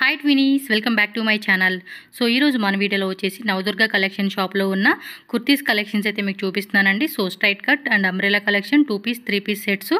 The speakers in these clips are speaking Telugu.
Hi twinnies, welcome back to my channel. So ఈరోజు మన వీడియోలో వచ్చేసి నవదుర్గ కలెక్షన్ షాప్లో ఉన్న కుర్తీస్ కలెక్షన్స్ అయితే మీకు చూపిస్తున్నానండి. So straight cut and umbrella collection, 2 piece 3 piece sets,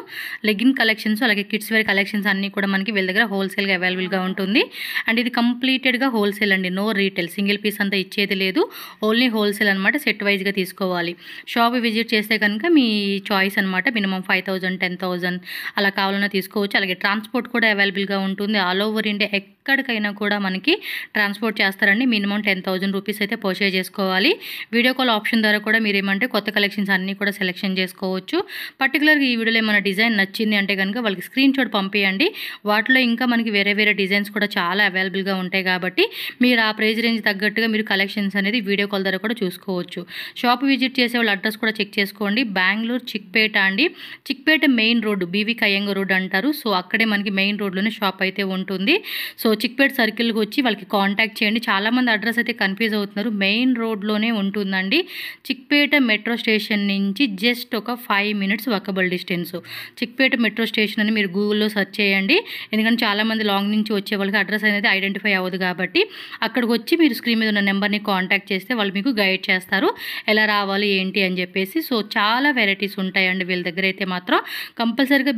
legging collections, అలాగే కిడ్స్ వేర్ కలెక్షన్స్ అన్నీ కూడా మనకి వీళ్ళ దగ్గర హోల్సేల్గా అవైలబుల్గా ఉంటుంది. అండ్ ఇది కంప్లీటెడ్గా హోల్సేల్ అండి, నో రీటైల్, సింగిల్ పీస్ అంతా ఇచ్చేది లేదు, ఓన్లీ హోల్సేల్ అనమాట. సెట్ వైజ్గా తీసుకోవాలి. షాప్ విజిట్ చేస్తే కనుక మీ చాయిస్ అనమాట. మినిమం 5,000 10,000 అలా కావాలన్నా తీసుకోవచ్చు. అలాగే ట్రాన్స్పోర్ట్ కూడా అవైలబుల్గా ఉంటుంది. ఆల్ ఓవర్ ఇండియా ఎక్కడికైనా కూడా మనకి ట్రాన్స్పోర్ట్ చేస్తారండి. మినిమం 10,000 రూపీస్ అయితే పర్చేజ్ చేసుకోవాలి. వీడియో కాల్ ఆప్షన్ ద్వారా కూడా మీరు ఏమంటే కొత్త కలెక్షన్స్ అన్నీ కూడా సెలెక్షన్ చేసుకోవచ్చు. పర్టికులర్గా ఈ వీడియోలో ఏమైనా డిజైన్ నచ్చింది అంటే కనుక వాళ్ళకి స్క్రీన్ షాట్ పంపించండి. వాటిలో ఇంకా మనకి వేరే వేరే డిజైన్స్ కూడా చాలా అవైలబుల్గా ఉంటాయి కాబట్టి మీరు ఆ ప్రైస్ రేంజ్ తగ్గట్టుగా మీరు కలెక్షన్స్ అనేది వీడియో కాల్ ద్వారా కూడా చూసుకోవచ్చు. షాప్ విజిట్ చేసే వాళ్ళ అడ్రస్ కూడా చెక్ చేసుకోండి. బెంగళూరు చిక్పేట అండి. చిక్పేట మెయిన్ రోడ్డు, బీవీ కయ్యంగ రోడ్ అంటారు. సో అక్కడే మనకి మెయిన్ రోడ్లోనే షాప్ అయితే ఉంటుంది. సో చిక్పేట సర్కిల్కి వచ్చి వాళ్ళకి కాంటాక్ట్ చేయండి. చాలామంది అడ్రస్ అయితే కన్ఫ్యూజ్ అవుతున్నారు. మెయిన్ రోడ్లోనే ఉంటుందండి. చిక్పేట మెట్రో స్టేషన్ నుంచి జస్ట్ ఒక 5 minutes walkable distance. Chickpet metro station అని మీరు గూగుల్లో సెర్చ్ చేయండి. ఎందుకంటే చాలామంది లాంగ్ నుంచి వచ్చే వాళ్ళకి అడ్రస్ అనేది ఐడెంటిఫై అవ్వదు కాబట్టి అక్కడికి వచ్చి మీరు స్క్రీన్ మీద ఉన్న నెంబర్ని కాంటాక్ట్ చేస్తే వాళ్ళు మీకు గైడ్ చేస్తారు ఎలా రావాలి ఏంటి అని చెప్పేసి. సో చాలా వెరైటీస్ ఉంటాయండి వీళ్ళ దగ్గర అయితే మాత్రం. కంపల్సరీగా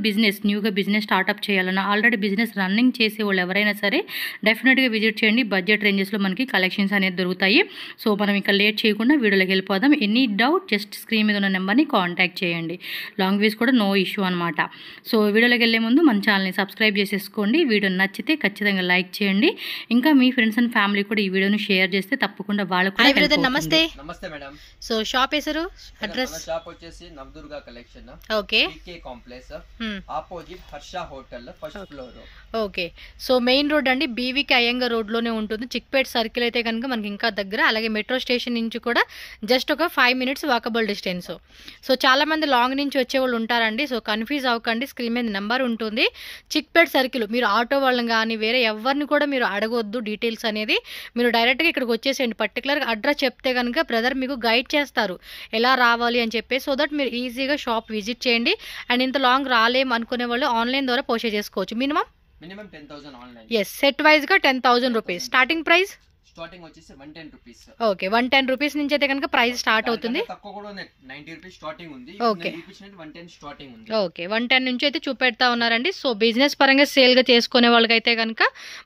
న్యూగా బిజినెస్ స్టార్ట్అప్ చేయాలన్నా, ఆల్రెడీ బిజినెస్ రన్నింగ్ చేసే వాళ్ళు ఎవరైనా సరే డెఫినెట్గా విజిట్ చేయండి. బడ్జెట్ రేంజెస్లో మనకి కలెక్షన్స్ అనేది దొరుకుతాయి. సో మనం ఇక్కడ లేట్ చేయకుండా వీడియోలోకి వెళ్ళిపోదాం. ఎనీ డౌట్ జస్ట్ స్క్రీన్ మీద ఉన్న నెంబర్ని కాంటాక్ట్ చేయండి. లాంగ్వేజ్ కూడా నో ఇష్యూ అనమాట. సో వీడియోలోకి వెళ్ళే ముందు మన ఛానల్ని సబ్స్క్రైబ్ చేసేసుకోండి. వీడియో నచ్చితే ఖచ్చితంగా లైక్ చేయండి. ఇంకా మీ ఫ్రెండ్స్ అండ్ ఫ్యామిలీ కూడా ఈ వీడియోని షేర్ చేస్తే తప్పకుండా వాళ్ళకు కూడా హెల్ప్ అవుతుంది. నమస్తే. నమస్తే మేడం. సో షాప్ పేరు, అడ్రస్? షాప్ వచ్చేసి Navadurga collection. Okay. PK complex opposite Harsha hotel, first floor. Okay. So main road అండి, బీవీకి అయ్యంగ రోడ్లోనే ఉంటుంది. చిక్పేట సర్కిల్ అయితే కనుక మనకి ఇంకా దగ్గర. అలాగే మెట్రో స్టేషన్ నుంచి కూడా జస్ట్ ఒక 5 minutes వాకబుల్ డిస్టెన్స్. సో చాలా మంది లాంగ్ నుంచి వచ్చేవాళ్ళు ఉంటారండి. సో కన్ఫ్యూజ్ అవ్వకండి, స్క్రీన్ మీద నెంబర్ ఉంటుంది. చిక్పేట సర్కిల్ మీరు ఆటో వాళ్ళని కానీ వేరే ఎవరిని కూడా మీరు అడగొద్దు డీటెయిల్స్ అనేది. మీరు డైరెక్ట్గా ఇక్కడికి వచ్చేసేయండి. పర్టికులర్గా అడ్రస్ చెప్తే కనుక బ్రదర్ మీకు గైడ్ చేస్తారు ఎలా రావాలి అని చెప్పి. సో దట్ మీరు ఈజీగా షాప్ విజిట్ చేయండి. అండ్ ఇంత లాంగ్ రాలేం అనుకునే వాళ్ళు ఆన్లైన్ ద్వారా పర్చేజ్ చేసుకోవచ్చు. Minimum 10,000 online. Yes, set wise గా 10,000 రూపీస్ స్టార్టింగ్ ప్రైస్. స్టార్టింగ్ వచ్చేసి 110 రూపీస్. ఓకే, 110 రూపీస్ నుంచి అయితే కనుక ప్రైస్ స్టార్ట్ అవుతుంది. తక్కువ కూడా 90 రూపీస్ స్టార్టింగ్ ఉంది. ఓకే, 110 స్టార్టింగ్ ఉంది. ఓకే, 110 నుంచి అయితే చూపెడతా ఉన్నారండి. సో బిజినెస్ పరంగా సేల్ గా చేసుకునే వాళ్ళకైతే కనుక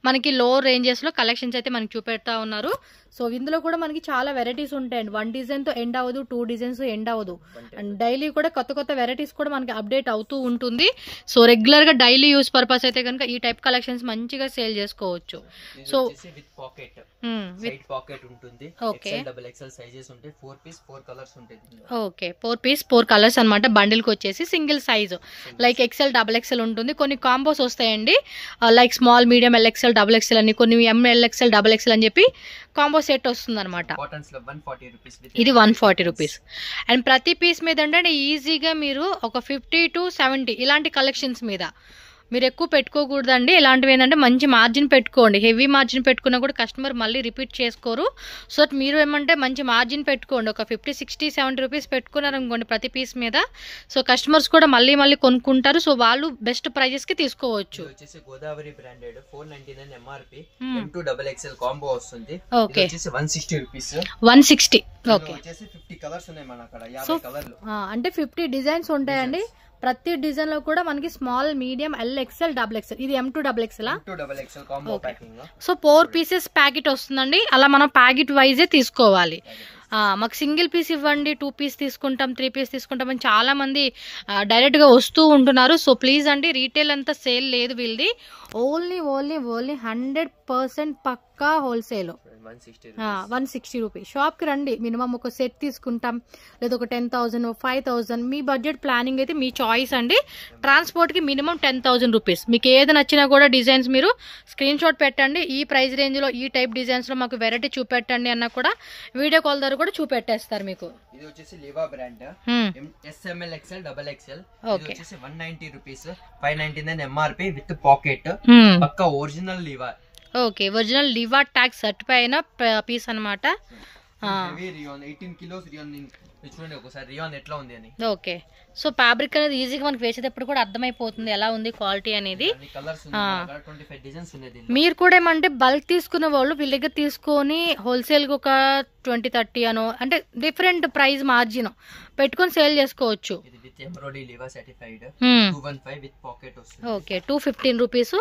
మనకి లో రేంజెస్ లో కలెక్షన్స్ అయితే మనకి చూపెడతా ఉన్నారు. సో ఇందులో కూడా మనకి చాలా వెరైటీస్ ఉంటాయండి. 1 డిజైన్ తో ఎండ్ అవ్వదు, 2 డిజైన్స్ ఎండ్ అవ్వదు. అండ్ డైలీ కూడా కొత్త కొత్త వెరైటీస్ కూడా మనకి అప్డేట్ అవుతూ ఉంటుంది. సో రెగ్యులర్ గా డైలీ యూస్ పర్పస్ అయితే కనుక ఈ టైప్ కలెక్షన్స్ మంచిగా సేల్ చేసుకోవచ్చు. So with pocket, side pocket ఉంటుంది. ఓకే, XL సైజెస్ ఉంటాయి. 4 పీస్ 4 కలర్స్ ఉంటాయి. ఓకే, 4 పీస్ 4 కలర్స్ అనమాట. బండిల్ కి వచ్చేసి single size like XL XXL ఉంటుంది. కొన్ని కాంబోస్ వస్తాయండి, like small, medium, LXL XXL అని, కొన్ని MLXL XXL అని చెప్పి కాంబో సెట్ వస్తుంది అనమాట. ఇది 140 రూపీస్. అండ్ ప్రతి పీస్ మీద అంటే ఈజీగా మీరు ఒక 50 to 70 ఇలాంటి కలెక్షన్స్ మీద మీరు ఎక్కువ పెట్టుకోకూడదండి. ఇలాంటివి ఏంటంటే మంచి మార్జిన్ పెట్టుకోండి. హెవీ మార్జిన్ పెట్టుకున్నా కూడా కస్టమర్ మళ్ళీ రిపీట్ చేసుకోరు. సో మీరు ఏమంటే మంచి మార్జిన్ పెట్టుకోండి. ఒక 50, 60, 70 రూపీస్ పెట్టుకున్నారనుకోండి ప్రతి పీస్ మీద. సో కస్టమర్స్ కూడా మళ్ళీ కొనుక్కుంటారు. సో వాళ్ళు బెస్ట్ ప్రైజెస్ కి తీసుకోవచ్చు. Godavari branded 499 MRP, M2 XXL combo వస్తుంది. Okay, 160 rupees. 160. ఓకే, 50 కలర్స్ ఉన్నాయి మన అక్కడ. 50 కలర్లు అంటే 50 డిజైన్స్ ఉంటాయండి. ప్రతి డిజైన్ లో కూడా మనకి స్మాల్, మీడియం, LXL XXL. ఇది M2 XXL combo packing. So 4 pieces packet వస్తుందండి. అలా మనం ప్యాకెట్ వైజే తీసుకోవాలి. మాకు సింగిల్ పీస్ ఇవ్వండి, 2 పీస్ తీసుకుంటాం, 3 పీస్ తీసుకుంటాం అని చాలా మంది డైరెక్ట్ గా వస్తూ ఉంటున్నారు. సో ప్లీజ్ అండి, రీటైల్ అంతా సేల్ లేదు వీళ్ళది. ఓన్లీ 100% పక్కా హోల్సేల్. 160 రూపీస్. షాప్ కి రండి, మినిమం ఒక సెట్ తీసుకుంటాం, లేదా ఒక 10,000, 5,000 మీ బడ్జెట్ ప్లానింగ్ అయితే మీ చాయిస్ అండి. ట్రాన్స్పోర్ట్ కి మినిమం 10,000 రూపీస్. మీకు ఏది నచ్చినా కూడా డిజైన్స్ మీరు స్క్రీన్ షాట్ పెట్టండి. ఈ ప్రైస్ రేంజ్ లో ఈ టైప్ డిజైన్స్ లో మాకు వెరైటీ చూపెట్టండి అన్నా కూడా వీడియో కాల్ ద్వారా కూడా చూపెట్టేస్తారు మీకు. ఇది వచ్చేసి Liva brand, SML XL XXL. ఇది వచ్చేసి 190 రూపీస్, 599 MRP విత్ పాకెట్. పక్కా original Liva. Okay, original Liva tag certify అయిన పీస్ అనమాట. Heavy rayon 18 kilos rayon. చూడండి ఒకసారి రియాన్ ఎట్లా ఉంది అని. ఓకే, సో ఫ్యాబ్రిక్ అనేది ఈజీగా మనకి వేసేటప్పుడు కూడా అర్థమైపోతుంది ఎలా ఉంది క్వాలిటీ అనేది. కలర్స్ ఉన్నాయి, 25 డిజైన్స్ ఉన్నాయి. మీరు కూడా ఏమంటే బల్క్ తీసుకున్న వాళ్ళు వీళ్ళ దగ్గర తీసుకొని హోల్సేల్గా ఒక 20-30 అనో అంటే డిఫరెంట్ ప్రైస్ మార్జిన్ పెట్టుకొని సేల్ చేసుకోవచ్చు. ఇది with embroidery Liva certified 215 with pocket వస్తుంది. Okay, 215 rupees.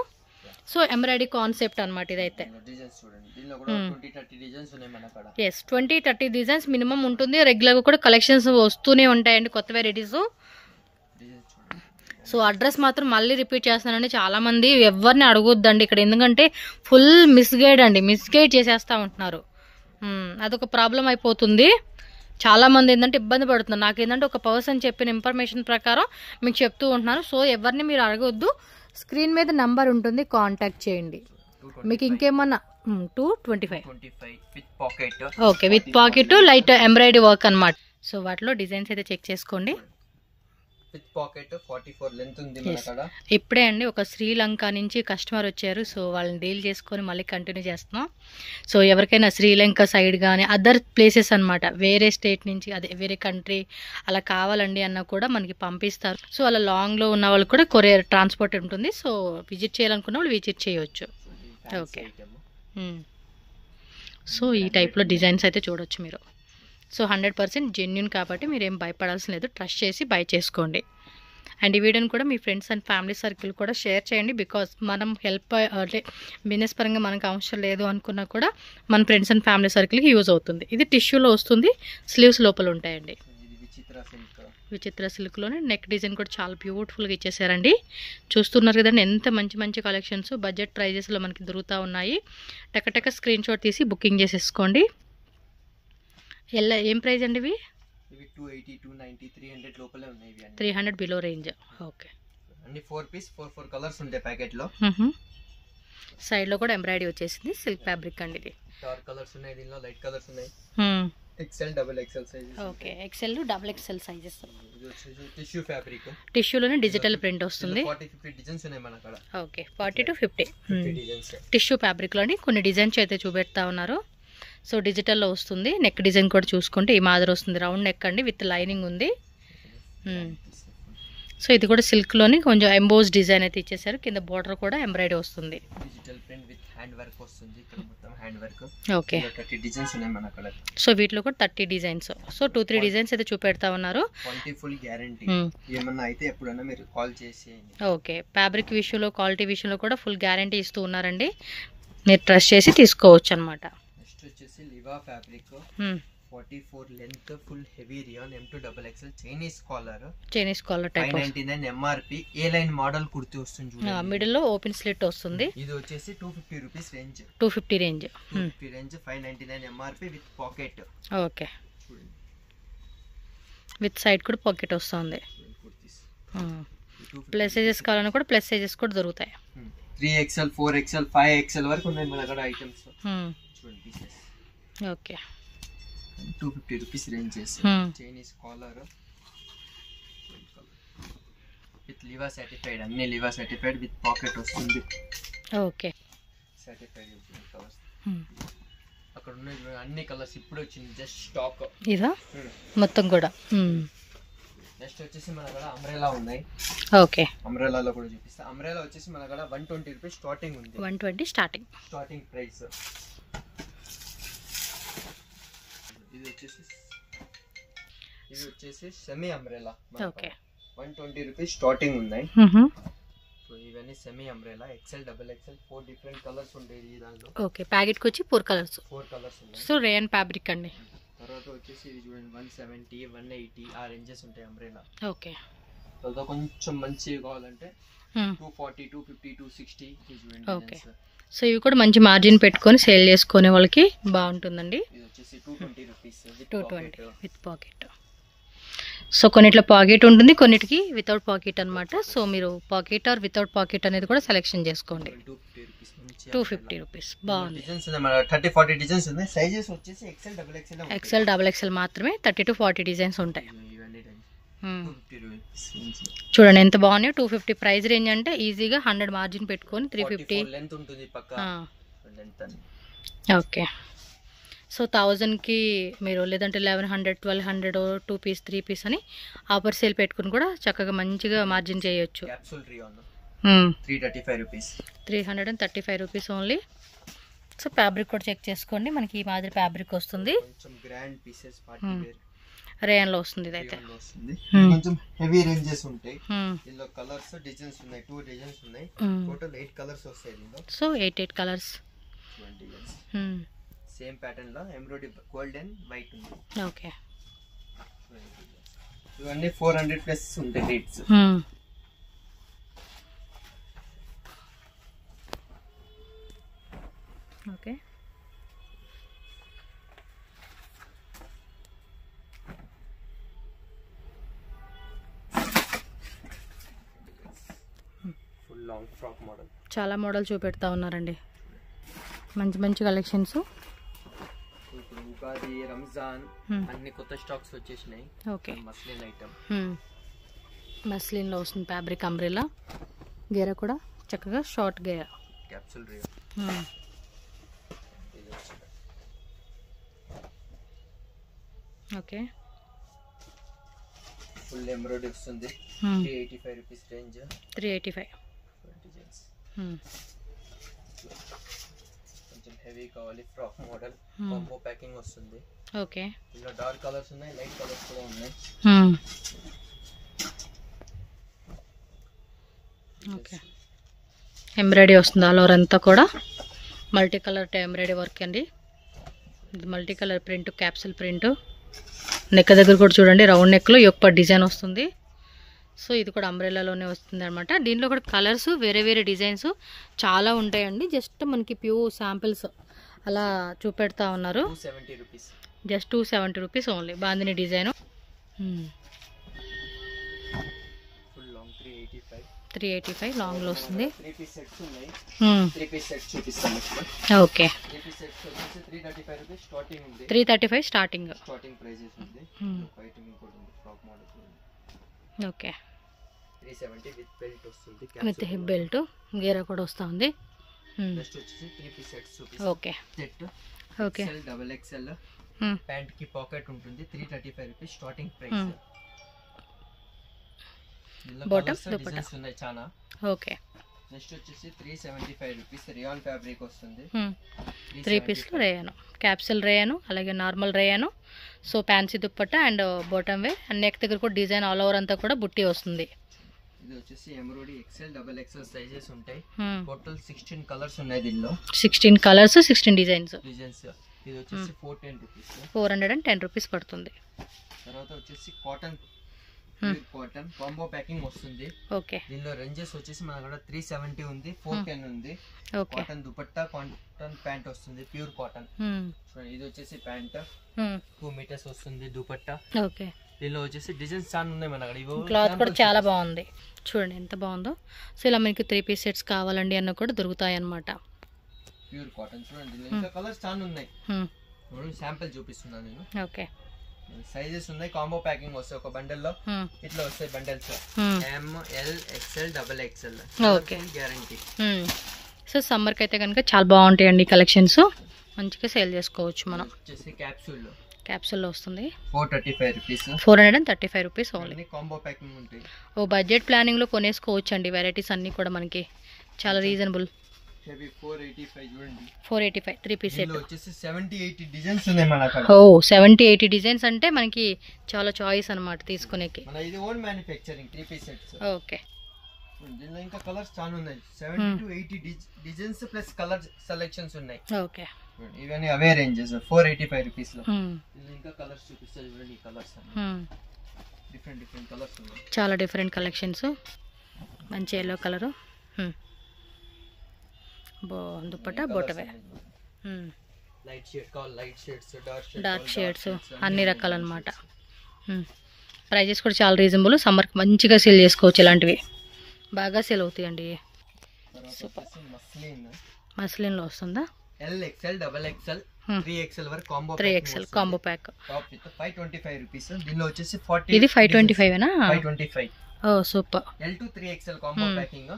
So embroidery concept అన్నమాట ఇదైతే. డిజైన్స్ చూడండి, దీనిలో కూడా 20-30 డిజైన్స్ ఉన్నాయి మన అక్కడ. ఎస్, 20-30 డిజైన్స్ మినిమం ఉంటుంది. రెగ్యులర్గా కూడా కలెక్షన్స్ వస్తూనే ఉంటాయండి కొత్త వెరైటీస్. సో అడ్రస్ మాత్రం మళ్ళీ రిపీట్ చేస్తానండి, చాలా మంది ఎవరిని అడగొద్దండి ఇక్కడ, ఎందుకంటే ఫుల్ మిస్గైడ్ అండి, మిస్గైడ్ చేసేస్తూ ఉంటున్నారు. అదొక ప్రాబ్లం అయిపోతుంది. చాలా మంది ఏంటంటే ఇబ్బంది పడుతున్నారు. నాకేంటంటే ఒక పర్సన్ చెప్పిన ఇన్ఫర్మేషన్ ప్రకారం మీకు చెప్తూ ఉంటున్నాను. సో ఎవరిని మీరు అడగొద్దు, స్క్రీన్ మీద నంబర్ ఉంటుంది, కాంటాక్ట్ చేయండి. మీకు ఇంకేమన్నా 225 with pocket. Okay, with pocket light embroidery work అన్నమాట. సో వాటిలో డిజైన్స్ అయితే చెక్ చేసుకోండి. విత్ పాకెట్ 44 లెంత్ ఉంది మన అక్కడ. ఇప్పుడే అండి ఒక శ్రీలంక నుంచి కస్టమర్ వచ్చారు, సో వాళ్ళని డీల్ చేసుకొని మళ్ళీ కంటిన్యూ చేస్తున్నాం. సో ఎవరికైనా శ్రీలంక సైడ్ కానీ అదర్ ప్లేసెస్ అన్నమాట, వేరే స్టేట్ నుంచి అదే వేరే కంట్రీ అలా కావాలండి అన్న కూడా మనకి పంపిస్తారు. సో అలా లాంగ్లో ఉన్న వాళ్ళు కూడా కొరియర్ ట్రాన్స్పోర్ట్ ఉంటుంది. సో విజిట్ చేయాలనుకున్న వాళ్ళు విజిట్ చేయవచ్చు. ఓకే, సో ఈ టైప్లో డిజైన్స్ అయితే చూడొచ్చు మీరు. సో 100% జెన్యున్ కాబట్టి మీరు ఏం భయపడాల్సిన లేదు, ట్రస్ట్ చేసి బై చేసుకోండి. అండ్ ఈ వీడియోని కూడా మీ ఫ్రెండ్స్ అండ్ ఫ్యామిలీ సర్కిల్ కూడా షేర్ చేయండి. బికాస్ మనం హెల్ప్ అంటే బిజినెస్ పరంగా మనకు అవసరం లేదు అనుకున్నా కూడా మన ఫ్రెండ్స్ అండ్ ఫ్యామిలీ సర్కిల్కి యూజ్ అవుతుంది. ఇది టిష్యూలో వస్తుంది, స్లీవ్స్ లోపల ఉంటాయండి. విచిత్ర సిల్క్లోనే నెక్ డిజైన్ కూడా చాలా బ్యూటిఫుల్గా ఇచ్చేసారండి. చూస్తున్నారు కదండి ఎంత మంచి మంచి కలెక్షన్స్ బడ్జెట్ ప్రైజెస్లో మనకి దొరుకుతూ ఉన్నాయి. టక స్క్రీన్ షాట్ తీసి బుకింగ్ చేసేసుకోండి. ఏం ప్రైస్ అండి ఇవి? 280, 290, 300 లోపలే ఉన్నాయి. 300 బిలో రేంజ్. ఓకే, అన్ని 4 పీస్ 4 కలర్స్ ఉంటాయి ప్యాకెట్ లో. సైడ్ లో కూడా ఎంబ్రాయిడరీ వచ్చేసింది, సిల్క్ ఫ్యాబ్రిక్ అండి ఇది. డార్క్ కలర్స్ ఉన్నాయి, దీనిలో లైట్ కలర్స్ ఉన్నాయి. XL XXL sizes. Okay, XL XXL sizes. ఇది వచ్చేసి టిష్యూ ఫ్యాబ్రిక్. టిష్యూలోనే డిజిటల్ ప్రింట్ వస్తుంది. 40-50 డిజైన్స్ ఉన్నాయి మన అక్కడ. Okay, 40 to 50 designs tissue fabric లోని కొన్ని డిజైన్స్ అయితే చూపెడతా ఉన్నారు. సో డిజిటల్లో వస్తుంది. నెక్ డిజైన్ కూడా చూసుకుంటే ఈ మాదిరి వస్తుంది, రౌండ్ నెక్ అండి విత్ లైనింగ్ ఉంది. సో ఇది కూడా సిల్క్లోని కొంచెం ఎంబోస్ డిజైన్ అయితే ఇచ్చేసారు, కింద బోర్డర్ కూడా ఎంబ్రాయిడరీ వస్తుంది. Digital print with hand work వస్తుంది, ఇక్కడ మొత్తం హ్యాండ్ వర్క్. ఓకే, 30 డిజైన్స్ ఉన్నాయి మన అక్కడ. సో వీటిలో కూడా 30 డిజైన్స్. సో 2-3 డిజైన్స్ అయితే చూపెడతా ఉన్నారు. క్వాలిటీ ఫుల్ గ్యారంటీ, ఏమన్నా అయితే ఎప్పుడైనా మీరు కాల్ చేసేయండి. ఓకే, ఫ్యాబ్రిక్ విషయంలో క్వాలిటీ విషయంలో కూడా ఫుల్ గ్యారంటీ ఇస్తూ ఉన్నారండి, మీరు ట్రస్ట్ చేసి తీసుకోవచ్చు అనమాట. నెక్స్ట్ వచ్చేసి Liva fabric 44 length full heavy rayon M2XXL Chinese collar type. 599 MRP. A line model kurti వస్తుంది చూడండి, మిడిల్ లో ఓపెన్ స్లిట్ వస్తుంది. ఇది వచ్చేసి 250 rupees range. 250 range. 599 MRP with pocket. Okay, with side కూడా పాకెట్ వస్తుంది. ప్లస్ సైజెస్ కావాలన్నా కూడా ప్లస్ సైజెస్ కూడా దొరుకుతాయి. 3XL 4XL 5XL వరకు ఉన్నాయి మన దగ్గర ఐటమ్స్. చూడండి పీసెస్. ఓకే, 250 రూపీస్ రేంజ్ చేసి Chinese collar with Liva certified, అన్ని లివా సర్టిఫైడ్ విత్ పాకెట్ వస్తుంది. ఓకే, సర్టిఫైడ్ కలర్స్ అక్కడ ఉన్నాయి, అన్ని కలర్స్ ఇప్పుడు వచ్చింది జస్ట్ స్టాక్. ఇదా మొత్తం కూడా. నెక్స్ట్ వచ్చేసి మన దగ్గర అంబ్రెలా ఉన్నాయి. ఓకే, అంబ్రెలాలో కూడా చూపిస్తా. అంబ్రెలా వచ్చేసి మన దగ్గర 120 రూపీస్ స్టార్టింగ్ ఉంది. 120 స్టార్టింగ్ ప్రైస్. ఇది వచ్చేసి semi umbrella. Okay, 120 rupees starting ఉన్నాయి. సో ఇవన్నీ semi umbrella XL XXL 4 different colours ఉంటాయి దాంట్లో. ఓకే, ప్యాకెట్ కి వచ్చి 4 కలర్స్ ఉన్నాయి. సో రేయన్ ఫ్యాబ్రిక్ అండి. తర్వాత వచ్చేసి ఇది చూడండి 170, 180 ఆ రేంజెస్ ఉంటాయి అంబ్రెలా. ఓకే, తర్వాత కొంచెం మంచిగా కావాలంటే 240, 250, 260 ఇది చూడండి. ఓకే, సో ఇవి కూడా మంచి మార్జిన్ పెట్టుకొని సేల్ చేసుకునే వాళ్ళకి బాగుంటుందండి. ఇది వచ్చేసి 220 రూపీస్ 220 విత్ పాకెట్. సో కొన్నిట్లో పాకెట్ ఉంటుంది, కొన్నిటికి వితౌట్ పాకెట్ అనమాట. సో మీరు పాకెట్ ఆర్ వితౌట్ పాకెట్ అనేది కూడా సెలెక్షన్ చేసుకోండి. 250 రూపీస్. బాగుంది. 30-40 డిజైన్స్ ఉన్నాయి. సైజెస్ వచ్చేసి XL XXL మాత్రమే. 30 to 40 డిజైన్స్ ఉంటాయి. చూడండి ఎంత బాగున్నాయి. 250 ప్రైస్ రేంజ్ అంటే ఈజీగా 100 మార్జిన్ పెట్టుకొని 350 లెంత్ ఉంటుంది పక్క. ఓకే, సో 1000కి మీరు లేదంటే 1100 1200 2 పీస్ 3 పీస్ అని ఆఫర్ సేల్ పెట్టుకుని కూడా చక్కగా మంచిగా మార్జిన్ చేయొచ్చు. Capsule rayon 335 rupees, 335 rupees only. So fabric కూడా చెక్ చేసుకోండి, మనకి ఈ మాదిరి ఫ్యాబ్రిక్ వస్తుంది. కొంచెం గ్రాండ్ పీసెస్ పార్టీ వేర్ రేయన్లో వస్తుంది. ఇదైతే కొంచెం హెవీ రేంజెస్ ఉంటాయి. ఇందులో కలర్స్ డిజైన్స్ ఉన్నాయి, 2 డిజైన్స్ ఉన్నాయి. టోటల్ 8 కలర్స్ వస్తాయి ఇందులో. సో 8 కలర్స్ సేమ్ ప్యాటర్న్ లో ఎంబ్రాయిడరీ గోల్డ్ అండ్ వైట్ ఉంది. ఓకే, ఇవన్నీ 400 ప్లస్ ఉంటాయి rates. Okay, full long frock model, చాలా మోడల్ చూపెడతా ఉన్నారండి, మంచి మంచి కలెక్షన్స్. ఇప్పుడు ఉగాది, రంజాన్ అన్ని కొత్త స్టాక్స్ వచ్చేసినాయి. ఓకే, మస్లిన్ ఐటమ్, మస్లిన్లో వస్తుంది ఫ్యాబ్రిక్. అంబ్రెల్లా గేర కూడా చక్కగా షార్ట్ గేర. క్యాప్సూల్ రియా ఓకే, ఫుల్ ఎంబ్రాయిడరీ వస్తుంది. 385 రూపీస్ రేంజ్. 385 డిజైన్స్. కొంచెం హెవీ కావాలి ఫ్రాక్ మోడల్, కాంబో ప్యాకింగ్ వస్తుంది. ఓకే, ఇందులో డార్క్ కలర్స్ ఉన్నాయి, లైట్ కలర్స్ కూడా ఉన్నాయి. ఓకే, ఎంబ్రాయిడరీ వస్తుంది ఆల్ ఓవర్ అంతా కూడా. మల్టీ కలర్ ఎంబ్రాయిడరీ వర్క్ అండి. ఇది multi colour print, capsule print. Neck దగ్గర కూడా చూడండి రౌండ్ నెక్లో యొక్క డిజైన్ వస్తుంది. సో ఇది కూడా అంబ్రెల్లాలోనే వస్తుంది అనమాట. దీంట్లో కూడా కలర్స్ వేరే వేరే డిజైన్స్ చాలా ఉంటాయండి. జస్ట్ మనకి ప్యూర్ శాంపిల్స్ అలా చూపెడతా ఉన్నారు. 270 rupees, just 270 rupees only. Bandhani design. Full long 385. 385 లాంగ్లో వస్తుంది. 3 పీస్ సెట్స్ ఉన్నాయి. 3 పీస్ సెట్స్ చూపిస్తాను ఇక్కడ. ఓకే, 3 పీస్ సెట్స్ వచ్చేసి 335 రూపీస్ స్టార్టింగ్ ఉంది. 335 స్టార్టింగ్ ప్రైజెస్ ఉంది. వైట్ కూడా ఉంది, ఫ్రాక్ మోడల్ ఉంది. ఓకే, 370 విత్ బెల్ట్ వస్తుంది. విత్ హిప్ బెల్ట్ గేరా కూడా వస్తూ ఉంది. నెక్స్ట్ వచ్చేసి 3 పీస్ సెట్స్ చూపిస్తాను. Okay, set. Okay, XL double XL pant కి పాకెట్ ఉంటుంది. 335 rupees starting price. Bottom dupatta designs ఉన్నాయి చాలా. ఓకే, నెక్స్ట్ వచ్చేసి 375 రూపీస్ రియాన్ ఫ్యాబ్రిక్ వస్తుంది. 3 పీస్లో రేయాను, క్యాప్సూల్ రేయాను, అలాగే normal rayon. So fancy dupatta and bottom wear and neck దగ్గర కూడా డిజైన్ ఆల్ ఓవర్ అంతా కూడా బుట్టి వస్తుంది. ఇది వచ్చేసి embroidery XL double XL sizes ఉంటాయి. టోటల్ 16 కలర్స్ ఉన్నాయి దీనిలో. 16 కలర్స్, 16 డిజైన్స్. ఇది వచ్చేసి 410 రూపీస్, 410 రూపీస్ పడుతుంది. తర్వాత వచ్చేసి కాటన్ కాంబో ప్యాకింగ్ వస్తుంది. ఓకే, దీనిలో రేంజెస్ వచ్చేసి మన దగ్గర 370 ఉంది, 410 ఉంది. కాటన్ దుపట్టా, కాటన్ ప్యాంట్ వస్తుంది, ప్యూర్ కాటన్. ఇది వచ్చేసి ప్యాంట్ 2 మీటర్స్ వస్తుంది, దుపట్టా. ఓకే, దీనిలో వచ్చేసి డిజైన్స్ చాలా ఉన్నాయి మన దగ్గర. క్లాత్ కూడా చాలా బాగుంది, చూడండి ఎంత బాగుందో. సో ఇలా మనకి 3 పీస్ సెట్స్ కావాలండి అన్న కూడా దొరుకుతాయి అన్నమాట. ప్యూర్ కాటన్ చూడండి. ఇంకా కలర్స్ చాలా ఉన్నాయి, శాంపిల్ చూపిస్తున్నాను నేను. ఓకే, సైజెస్ ఉన్నాయి, కాంబో ప్యాకింగ్ వస్తాయి. ఒక బండల్ లో ఇట్లా వస్తాయి bundles. ML XL double XL. Okay, guarantee. So సమ్మర్కి అయితే కనుక చాలా బాగుంటాయండి కలెక్షన్స్, మంచిగా సేల్ చేసుకోవచ్చు మనం. వచ్చేసి క్యాప్సూల్లో వస్తుంది. 435 rupees, 435 rupees only. Combo packing ఉంటాయి. ఓ బడ్జెట్ ప్లానింగ్లో కొనేసుకోవచ్చు అండి. వెరైటీస్ అన్నీ కూడా మనకి చాలా రీజనబుల్. 485 చూడండి. 485 3 పీస్ సెట్. వచ్చేసి 70-80 డిజైన్స్ ఉన్నాయి మన దగ్గర. ఓ 70-80 డిజైన్స్ అంటే మనకి చాలా చాయిస్ అన్నమాట తీసుకునేకి. మన ఇది own manufacturing 3 piece sets. Okay, దీనిలో ఇంకా కలర్స్ చాలా ఉన్నాయి. 70-80 డిజైన్స్ ప్లస్ కలర్ సెలెక్షన్స్ ఉన్నాయి. ఓకే, ఇవన్నీ అవే రేంజెస్. 485 రూపీస్ లో ఇంకా కలర్స్ చూపిస్తా చూడండి. ఈ కలర్స్ డిఫరెంట్ కలర్స్ ఉన్నాయి, చాలా డిఫరెంట్ కలెక్షన్స్. మంచి ఎల్లో కలరు, దుపట్టా బొటవే, లైట్ షేడ్ కాల్, లైట్ షేడ్స్, డార్క్ షేడ్స్ అన్ని రకాలు అన్నమాట. ప్రైజెస్ కూడా చాలా రీజనబుల్. సమ్మర్కి మంచిగా సేల్ చేసుకోవచ్చు, ఇలాంటివి బాగా సేల్ అవుతాయండి. సూపర్. మస్లిన్లో వస్తుందా? LXL డబుల్ XL 3XL వరకు combo 3XL combo pack. Top with 525 rupees. దీనిలో వచ్చేసి 40. ఇది 525 ఏనా? 525. ఓ super. L to 3XL combo packing.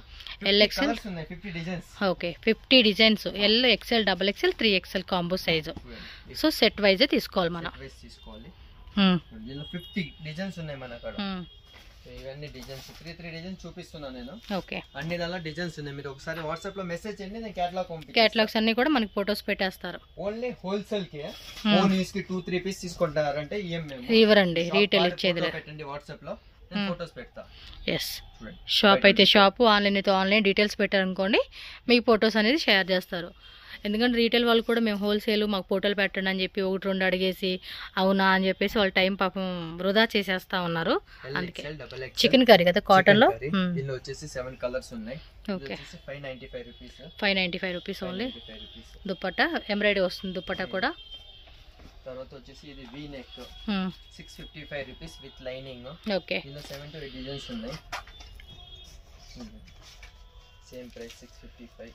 LXL colours ఉన్నాయి, 50 designs. Okay 50 designs L XL XXL 3XL combo size. So set wise తీసుకోవాలి మనం. సెట్ వైజ్ తీసుకోవాలి. దీనిలో 50 డిజైన్స్ ఉన్నాయి మన అక్కడ. ఇవన్నీ డిజైన్స్ 3 డిజైన్స్ చూపిస్తున్నాను నేను. ఓకే అన్ని దానిలో డిజైన్స్ ఉన్నాయి. మీరు ఒకసారి వాట్సాప్ లో మెసేజ్ చేయండి, నేను కేటలాగ్ పంపిస్తాను. కేటలాగ్స్ అన్ని కూడా మనకి ఫోటోస్ పెట్టేస్తారు. ఓన్లీ హోల్సేల్ కే ఓన్ యూస్ కి 2-3 పీస్ తీసుకుంటారంటే ఇవ్వరండి, రీటైల్ ఇచ్చేది లేదు. పెట్టండి వాట్సాప్ లో, నేను ఫోటోస్ పెడతా. ఎస్ షాప్ అయితే షాపు, ఆన్లైన్ అయితే ఆన్లైన్. డీటెయిల్స్ పెట్టారనుకోండి మీకు ఫొటోస్ అనేది షేర్ చేస్తారు. ఎందుకంటే రీటైల్ వాళ్ళు కూడా మేము హోల్సేల్ మాకు ఫోటోలు పెట్టండి అని చెప్పి 1-2 అడిగేసి అవునా అని చెప్పేసి వాళ్ళ టైం పాపం వృధా చేసేస్తా ఉన్నారు. అందుకే చికెన్ కర్రీ కదా కాటన్ లో. దీనిలో వచ్చేసి 7 కలర్స్ ఉన్నాయి. Okay 595 rupees. 595 rupees only. Dupatta embroidery వస్తుంది దుపట్టా కూడా. తర్వాత వచ్చేసి ఇది V neck 655 rupees with lining. Okay దీనిలో 7 to 8 డిజైన్స్ ఉన్నాయి. Same price 655.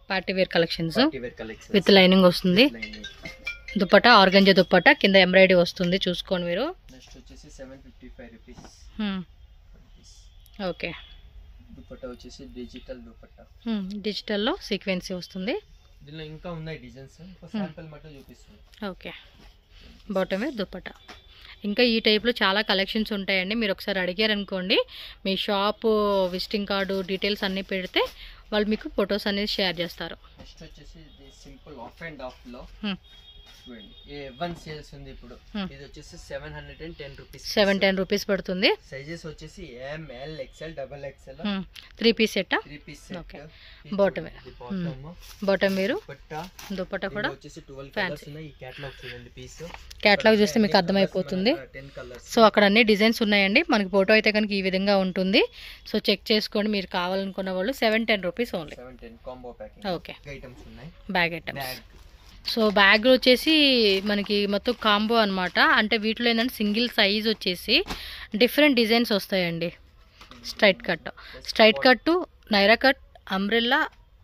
Party wear collections collection with lining వస్తుంది. దుపట్టా ఆర్గంజా దుపట్టా, కింద ఎంబ్రాయిడరీ వస్తుంది చూసుకోండి మీరు. నెక్స్ట్ వచ్చేసి 755 రూపీస్. ఓకే దుపట్టా వచ్చేసి డిజిటల్ దుపట్టా. డిజిటల్ లో సీక్వెన్సీ వస్తుంది. దీనిలో ఇంకా ఉన్నాయి డిజైన్స్, ఒక శాంపిల్ మట్టు చూపిస్తాను. Okay bottom wear dupatta. ఇంకా ఈ టైప్లో చాలా కలెక్షన్స్ ఉంటాయండి. మీరు ఒకసారి అడిగారనుకోండి, మీ షాపు విజిటింగ్ కార్డు డీటెయిల్స్ అన్నీ పెడితే వాళ్ళు మీకు ఫొటోస్ అనేది షేర్ చేస్తారు. నెక్స్ట్ వచ్చేసి ఇది సింపుల్ ఆఫ్ అండ్ ఆఫ్ లో A1 సేల్స్ ఉంది ఇప్పుడు. ఇది వచ్చేసి 710 రూపీస్. 710 రూపీస్ పడుతుంది. సైజెస్ వచ్చేసి M, L, XL, XXL. 3 piece set. 3 piece okay bottom bottom వేరు. దుపట్టా కూడా వచ్చేసి 12 కలర్స్ ఉన్నాయి. ఈ కేటలాగ్ చూడండి పీస్. కేటలాగ్ చూస్తే మీకు అర్థమైపోతుంది. సో అక్కడ అన్ని డిజైన్స్ ఉన్నాయండి. మనకి ఫోటో అయితే కనుక ఈ విధంగా ఉంటుంది. సో చెక్ చేసుకోండి, మీరు కావాలనుకున్న వాళ్ళు. 710 rupees only. 710 combo packing. Okay items ఉన్నాయి, బ్యాగ్ ఐటమ్స్. సో బ్యాగ్ వచ్చేసి మనకి మొత్తం కాంబో అనమాట. అంటే వీటిలో ఏంటంటే సింగిల్ సైజ్ వచ్చేసి డిఫరెంట్ డిజైన్స్ వస్తాయండి. Straight cut, Naira cut, umbrella,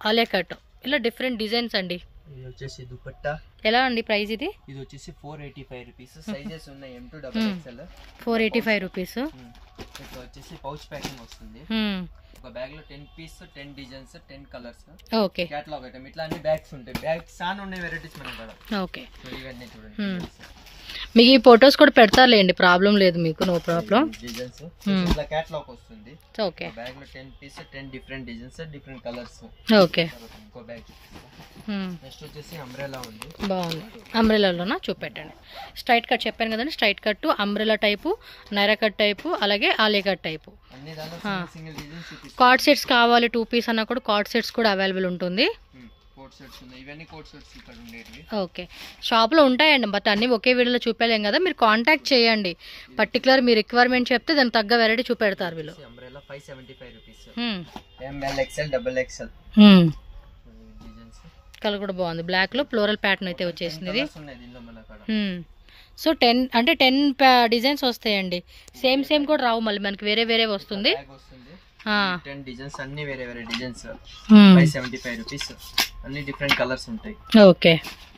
Alia cut, ఇలా డిఫరెంట్ డిజైన్స్ అండి. ఇది వచ్చేసి దుపట్టా. ఎలా అండి ప్రైస్ ఇది? ఇది వచ్చేసి 485 రూపీస్. సైజెస్ ఉన్నాయి M to XXL. 485 రూపీస్. ఇది వచ్చేసి పౌచ్ ప్యాకింగ్ వస్తుంది. ఒక బ్యాగ్ లో 10 piece, 10 designs, 10 colours. Okay catalogue item. ఇట్లా అన్ని బ్యాగ్స్ ఉంటాయి. బ్యాగ్స్ చాలా ఉన్నాయి వెరైటీస్ మన దగ్గర. ఓకే ఇవన్నీ చూడండి. మీకు ఈ ఫొటోస్ కూడా పెడతారులేండి, ప్రాబ్లం లేదు మీకు, నో ప్రాబ్లం. డిజైన్స్ ఇట్లా కేటలాగ్ వస్తుంది. ఓకే బ్యాగ్ లో 10 piece, 10 different designs, different colours. Okay ఇంకో బ్యాగ్. నెక్స్ట్ వచ్చేసి అంబ్రెలా ఉంది. బాగుంది. అంబ్రెలాలోనా చూపెట్టండి. స్ట్రైట్ కట్ చెప్పాను కదండి, straight cut, umbrella type, Naira cut type, అలాగే ఆలియా కట్ టైపు. అన్ని దానిలో సింగిల్ డిజైన్ చూపిస్తాను. కార్డ్ సెట్స్ కావాలి 2 పీస్ అన్నా కూడా కార్డ్ సెట్స్ కూడా అవైలబుల్ ఉంటుంది. కోట్ సెట్స్ ఉన్నాయి. ఇవన్నీ కోట్ సెట్స్ ఇక్కడ ఉండేవి. ఓకే షాప్లో ఉంటాయండి, బట్ అన్ని ఒకే వీడియోలో చూపలేం కదా. మీరు కాంటాక్ట్ చేయండి, పర్టికులర్ మీ రిక్వైర్మెంట్ చెప్తే దానికి తగ్గ వెరైటీ చూపెడతారు వీళ్ళు. Umbrella 575 rupees. M, L, XL, XXL. Colour కూడా బాగుంది. బ్లాక్ లో ఫ్లోరల్ ప్యాటర్న్ అయితే వచ్చేసింది ఇది. సో 10 డిజైన్స్ వస్తాయండి. సేమ్ కూడా రావు, మళ్ళీ మనకి వేరే వస్తుంది. 10 డిజైన్స్ అన్ని వేరే డిజైన్స్. 575 రూపీస్. అన్ని డిఫరెంట్ కలర్స్ ఉంటాయి. ఓకే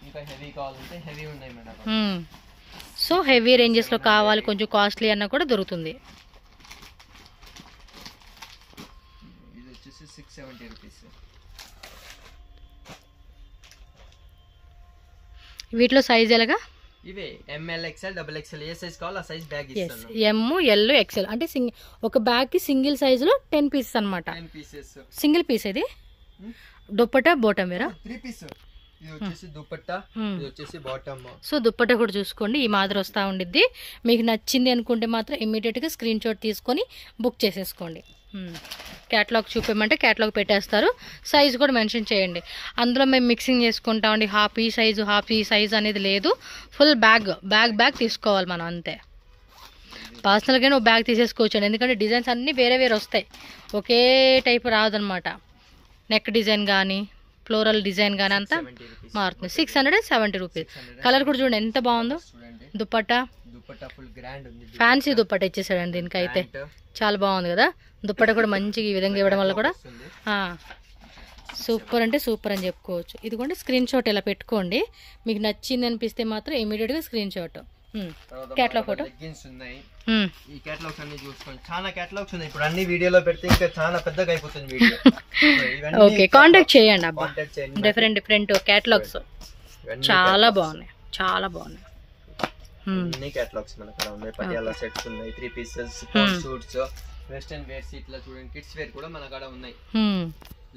ఇంకా హెవీ కావాలంటే హెవీ ఉన్నాయి మేడం. సో హెవీ రేంజెస్ లో కావాలి, కొంచెం కాస్ట్లీ అన్న కూడా దొరుకుతుంది. ఇది వచ్చేసి 670 రూపీస్. వీటిలో సైజ్ ఎలాగా? ఇవే M, L, XL, XXL. ఏ సైజ్ కావాలో ఆ సైజ్ బ్యాగ్ ఇస్తాను. M, L, XL అంటే ఒక బ్యాగ్ కి సింగిల్ సైజ్ లో 10 పీసెస్ అన్నమాట. 10 పీసెస్ సింగిల్ పీస్. ఇది దుపట్టా బాటమ్ వేరా? 3 పీస్. ఇది వచ్చేసి దుపట్టా, ఇది వచ్చేసి బాటమ్. సో దుపట్టా కూడా చూసుకోండి, ఈ మాదిరి వస్తూ ఉండిద్ది. మీకు నచ్చింది అనుకుంటే మాత్రం ఇమ్మీడియట్గా స్క్రీన్ షాట్ తీసుకొని బుక్ చేసేసుకోండి. క్యాటలాగ్ చూపేమంటే క్యాటలాగ్ పెట్టేస్తారు. సైజ్ కూడా మెన్షన్ చేయండి. అందులో మేము మిక్సింగ్ చేసుకుంటామండి. హాఫ్ ఈ సైజు అనేది లేదు. ఫుల్ బ్యాగ్ తీసుకోవాలి మనం, అంతే. పర్సనల్గా నువ్వు బ్యాగ్ తీసేసుకోవచ్చు, ఎందుకంటే డిజైన్స్ అన్నీ వేరే వస్తాయి, ఒకే టైప్ రాదనమాట. నెక్ డిజైన్ కానీ ఫ్లోరల్ డిజైన్ కానీ అంతా మారుతుంది. 670 రూపీస్. కలర్ కూడా చూడండి ఎంత బాగుందో. దుపట్టా ఫ్యాన్సీ దుపట్టా ఇచ్చేసాడండి దీనికి, అయితే చాలా బాగుంది కదా. దుపట్టా కూడా మంచిగా ఈ విధంగా ఇవ్వడం వల్ల కూడా సూపర్ అంటే సూపర్ అని చెప్పుకోవచ్చు. ఇదిగోండి స్క్రీన్ షాట్ ఇలా పెట్టుకోండి. మీకు నచ్చింది అనిపిస్తే మాత్రం ఇమీడియట్గా screen shot catalogue photo leggings ఉన్నాయి. ఈ కేటలాగ్స్ అన్ని చూసుకోండి, చాలా కేటలాగ్స్ ఉన్నాయి. ఇప్పుడు అన్ని వీడియోలో పెడితే ఇంకా చాలా పెద్దగా అయిపోతుంది వీడియో. ఓకే, కాంటాక్ట్ చేయండి అబ్బా. డిఫరెంట్ కేటలాగ్స్ చాలా బాగున్నాయి, చాలా బాగున్నాయి. అన్ని కేటలాగ్స్ మన కాడ ఉన్నాయి. పటియాలా సెట్స్ ఉన్నాయి, 3 పీసెస్ సూట్స్, వెస్టర్న్ వేర్ ఇట్లా చూడండి. కిడ్స్ వేర్ కూడా మన కాడ ఉన్నాయి.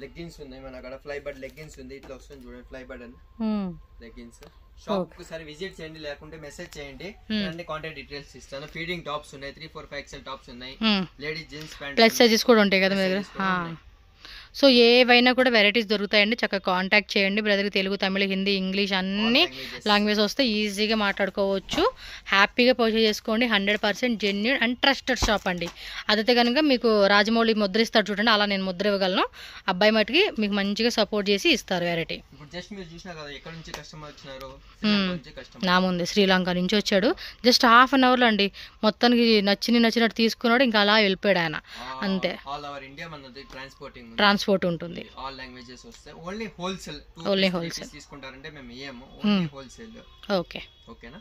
లెగ్గిన్స్ ఉన్నాయి మన కాడ. ఫ్లై బర్డ్ లెగ్గిన్స్ ఉంది, ఇట్లా వస్తుంది చూడండి. ఫ్లై బర్డ్ అని లెగ్గిన్స్. షాప్ కు సరే విజిట్ చేయండి, లేకుంటే మెసేజ్ చేయండి, అన్ని కాంటాక్ట్ డీటెయిల్స్ ఇస్తాను. ఫీడింగ్ టాప్స్ ఉన్నాయి, 3, 4, 5 XL టాప్స్ ఉన్నాయి. Ladies jeans pant plus sizes కూడా ఉంటాయి కదా మీ దగ్గర. సో ఏవైనా కూడా వెరైటీస్ దొరుకుతాయండి, చక్కగా కాంటాక్ట్ చేయండి. బ్రదర్కి తెలుగు, తమిళ, హిందీ, ఇంగ్లీష్ అన్ని లాంగ్వేజ్ వస్తే ఈజీగా మాట్లాడుకోవచ్చు. హ్యాపీగా పర్చేజ్ చేసుకోండి. 100% జెన్యూన్ అండ్ ట్రస్టెడ్ షాప్ అండి. అదైతే కనుక మీకు రాజమౌళి ముద్ర ఇస్తారు చూడండి, అలా నేను ముద్ర ఇవ్వగలను. అబ్బాయి మటుకి మీకు మంచిగా సపోర్ట్ చేసి ఇస్తారు వెరైటీ. నా ముందే శ్రీలంక నుంచి వచ్చాడు. జస్ట్ హాఫ్ అన్ అవర్లో అండి, మొత్తానికి నచ్చినట్టు తీసుకున్నాడు, ఇంకా అలా వెళ్ళిపోయాడు ఆయన. అంతే, ట్రాన్స్పోర్ట్ ఉంటుంది. ఓన్లీ హోల్సేల్ తీసుకుంటారంటే మేము ఓకే, ఓకేనా.